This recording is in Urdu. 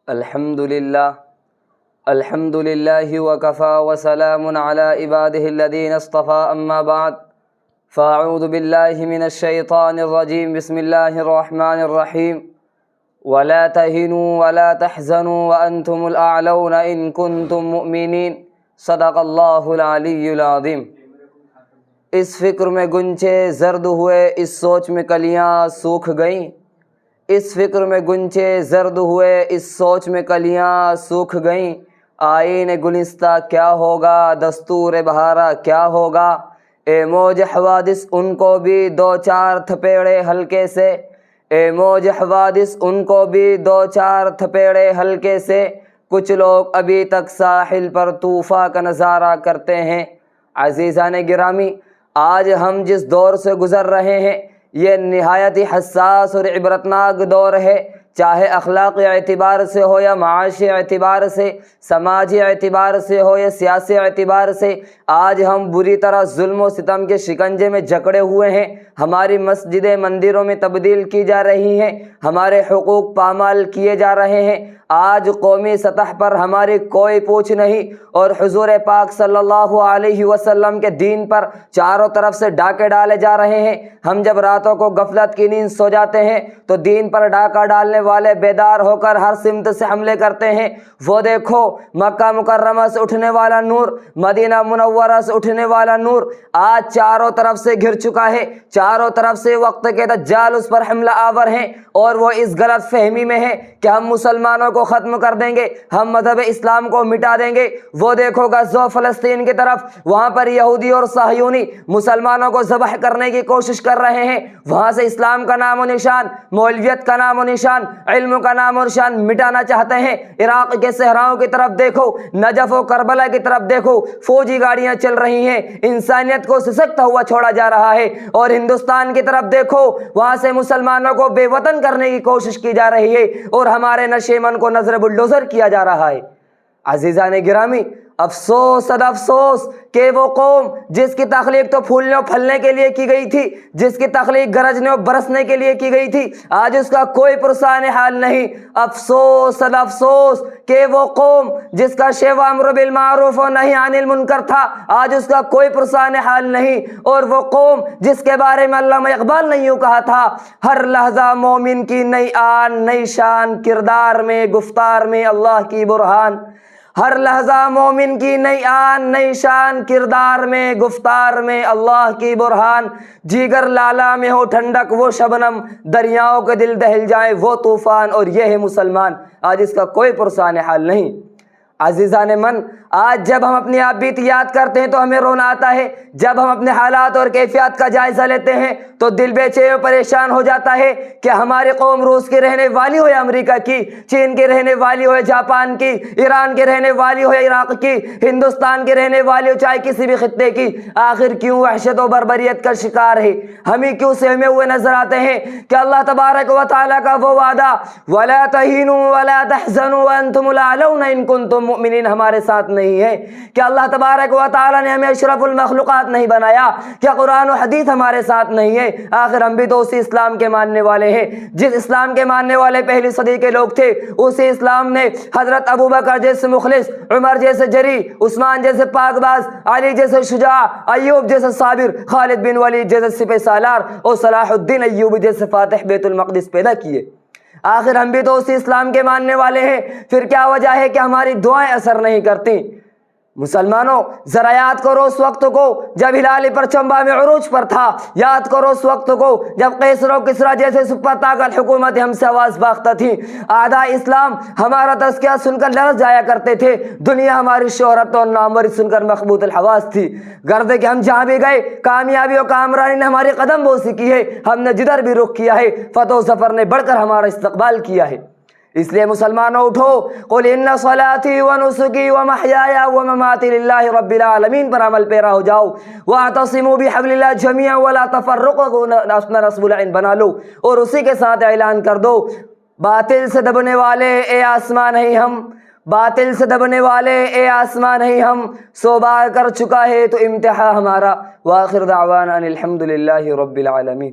الحمدللہ وکفى وسلام علی عباده الذین اصطفى اما بعد فاعوذ باللہ من الشیطان الرجیم بسم اللہ الرحمن الرحیم ولا تہنوا ولا تحزنوا وانتم الاعلون ان کنتم مؤمنین صدق اللہ العلی العظیم۔ اس فکر میں گنچے زرد ہوئے، اس سوچ میں کلیاں سوکھ گئیں، اس فکر میں گنچے زرد ہوئے، اس سوچ میں کلیاں سوکھ گئیں، آئین گلستہ کیا ہوگا، دستور بہارا کیا ہوگا، اے موج حوادث ان کو بھی دو چار تھپیڑے ہلکے سے، اے موج حوادث ان کو بھی دو چار تھپیڑے ہلکے سے، کچھ لوگ ابھی تک ساحل پر طوفاں کا نظارہ کرتے ہیں۔ عزیزان گرامی، آج ہم جس دور سے گزر رہے ہیں یہ نہایت حساس اور عبرتناک دور ہے، چاہے اخلاقی اعتبار سے ہو یا معاشی اعتبار سے، سماجی اعتبار سے ہو یا سیاسی اعتبار سے۔ آج ہم بری طرح ظلم و ستم کے شکنجے میں جکڑے ہوئے ہیں، ہماری مسجدیں مندروں میں تبدیل کی جا رہی ہیں، ہمارے حقوق پامال کیے جا رہے ہیں، آج قومی سطح پر ہماری کوئی پوچھ نہیں، اور حضور پاک صلی اللہ علیہ وسلم کے دین پر چاروں طرف سے ڈاکے ڈالے جا رہے ہیں۔ ہم جب راتوں کو غفلت کی نیند سو جاتے ہیں تو دین پر ڈاکہ ڈالنے والے بیدار ہو کر ہر سمت سے حملے کرتے ہیں۔ وہ دیکھو مکہ مکرمہ سے اٹھنے والا نور، مدینہ منورہ سے اٹھنے والا نور آج چاروں طرف سے گھر چکا ہے، چاروں طرف سے وقت کے دجال اس پر حملہ آور ہیں، اور وہ اس غلط فہمی میں ہے کہ ہم مسلمانوں کو ختم کر دیں گے، ہم مذہب اسلام کو مٹا دیں گے۔ وہ دیکھو غزہ و فلسطین کی طرف، وہاں پر یہودی اور صہیونی مسلمانوں کو ذبح کرنے کی کوشش کر رہے ہیں، وہاں سے اسلام کا نام و نشان، مولویت کا نام و نشان، علم کا نام و نشان مٹانا چاہتے ہیں۔ عراق کے صحراؤں کی طرف دیکھو، نجف و کربلا کی طرف دیکھو، فوجی گاڑیاں چل رہی ہیں، انسانیت کو سسکتا ہوا چھوڑا جا رہا ہے۔ اور ہندوستان کی طرف دیکھو، وہاں سے مسلمانوں کو بے وطن کرنے کی کوشش کی جا رہی ہے، اور ہمارے نشیمن کو نظر بلڈوزر کیا جا رہا ہے۔ عزیزان گرامی، افسوس صد افسوس کہ وہ قوم جس کی تخلیق تو پھولنے اور پھلنے کے لیے کی گئی تھی، جس کی تخلیق گرجنے اور برسنے کے لیے کی گئی تھی، آج اس کا کوئی پرسان حال نہیں۔ افسوس صد افسوس کہ وہ قوم جس کا شیوہ امر بالمعروف و نہی عن المنکر تھا، آج اس کا کوئی پرسان حال نہیں۔ اور وہ قوم جس کے بارے میں علامہ اقبال نے یوں کہا تھا، ہر لحظہ مومن کی نئی آن نئی شان، کردار میں گفتار میں اللہ کی برہان۔ ہر لحظہ مومن کی نئی آن نئی شان، کردار میں گفتار میں اللہ کی برہان۔ جیگر لالا میں ہو ٹھنڈک وہ شبنم، دریاؤں کے دل دہل جائیں وہ طوفان، اور یہ ہے مسلمان، آج اس کا کوئی پرسان حال نہیں۔ عزیزان من، آج جب ہم اپنی آپ بیت یاد کرتے ہیں تو ہمیں رونا آتا ہے، جب ہم اپنے حالات اور کیفیات کا جائزہ لیتے ہیں تو دل بے چین و پریشان ہو جاتا ہے کہ ہماری قوم روس کی رہنے والی ہو یا امریکہ کی، چین کی رہنے والی ہو یا جاپان کی، ایران کی رہنے والی ہو یا عراق کی، ہندوستان کی رہنے والی ہو چاہے کسی بھی خطے کی، آخر کیوں وحشت و بربریت کا شکار ہے؟ ہمیں کیوں سہمے ہوئے نظر آتے ہیں کہ اللہ تبارک و تعالیٰ کا وہ وعدہ وَلَا تَهِنُوا وَلَا تَحْزَنُوا وَأَنْتُمُ الْأَعْلَوْنَ إِن كُنتُم مُؤْمِنِينَ ہمارے ساتھ نہیں ہے؟ کہ اللہ تبارک و تعالیٰ نے ہمیں اشرف المخلوقات نہیں بنایا؟ کیا قرآن و حدیث ہمارے ساتھ نہیں ہے؟ آخر ہم بھی تو اسی اسلام کے ماننے والے ہیں، جس اسلام کے ماننے والے پہلی صدی کے لوگ تھے، اسی اسلام نے حضرت ابوبکر جیسے مخلص، عمر جیسے جری، عثمان جیسے پاک باز، علی جیسے شجاع، ایوب جیسے صابر، خالد بن ولید جیسے سپہ سالار، اور صلاح الدین ایوبی جیسے فاتح بیت المقدس پیدا کیے۔ آخر ہم بھی تو اسی اسلام کے ماننے والے ہیں، پھر کیا وجہ ہے کہ ہماری دعائیں اثر نہیں کرتی؟ مسلمانوں، ذرا یاد کرو اس وقت کو جب ہلال پرچم بام عروج پر تھا، یاد کرو اس وقت کو جب قیصر و کسریٰ جیسے سپر طاقت حکومت ہم سے آواز باختہ تھی، اعداء اسلام ہمارا تذکیہ سن کر لرز جایا کرتے تھے، دنیا ہماری شہرت اور ناموری سن کر مخبوط الحواس تھی، گرد کہ ہم جہاں بھی گئے کامیابی و کامرانی نے ہماری قدم بوسی کی ہے، ہم نے جدھر بھی رخ کیا ہے فتح و ظفر نے بڑھ کر ہمارا استقبال کیا ہے۔ اس لیے مسلمانوں اٹھو، قل ان صلاتی و نسکی و محیایا و مماتی للہ رب العالمین پر عمل پیرا ہو جاؤ، واعتصموا بحبل اللہ جميعا ولا تفرقوا، اپنا رسم العین بنا لو اور اسی کے ساتھ اعلان کر دو، باطل سے دبنے والے اے آسمان نہیں ہم، باطل سے دبنے والے اے آسمان نہیں ہم، سو بار کر چکا ہے تو امتحان ہمارا۔ وآخر دعوانا ان الحمد للہ رب العالمین۔